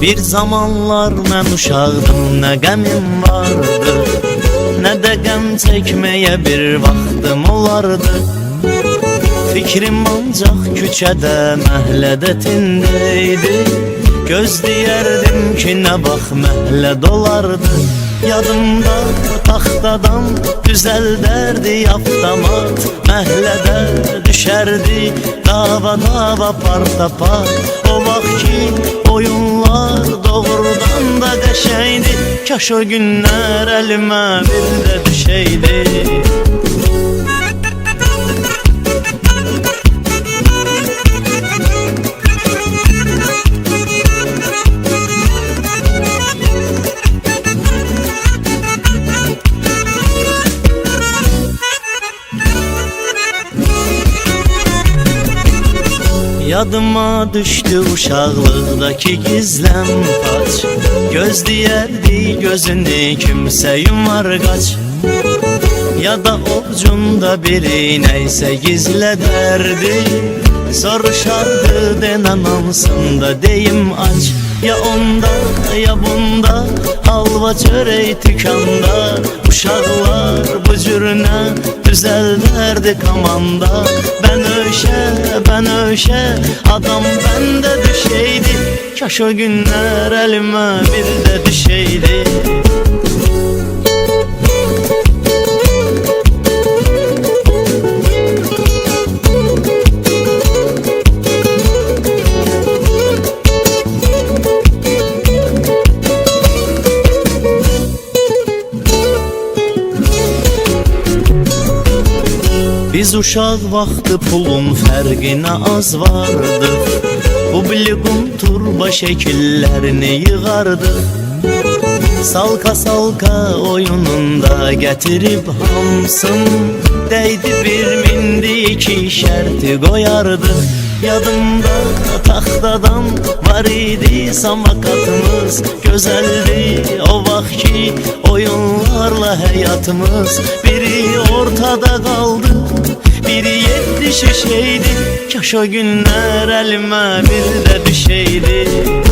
Bir zamanlar mən uşaqdım, nə qəmim vardı, nə də qəm çəkməyə bir vaxtım olardı. Fikrim ancaq küçədə, məhəllədə tindəydi. Gözləyərdim ki, nə vaxt məhəllə dolardı. Yadımda taxtadan düzəldərdi avtomat, məhəllədə düşərdi dava partapar. O vaxt ki oyunlar doğrudan da qəşəngdi, kaş o günlər əlimə bir də düşəydi. Yadıma düşdü uşaqlıqdakı gizləm paç, gözləyərdi gözünü kimsə yumar qaç. Ya da ovcunda biri nəysə gizlədərdi, soruşardı denən ansında deyim aç. Ya onda ya bunda halva çörək tükanda, uşaqlar bu cürünə düzəldərdi komanda. Bən öşə adam bəndə düşəydi, kaş o günlər əlimə bir də düşəydi. Biz uşaq vaxtı pulun fərqinə az vardıq, publikum turba şəkillərini yığardıq. Salka oyununda gətirib hamsın, dəydi bir mindi iki şərti qoyardıq. Yadımda taxtadan var idi samakatımız, gözəldi o vaxt ki oyunlarla həyatımız. Biri ortada qaldı, biri yetdi şişeydi, kaş o günlər əlimə bir də düşəydi.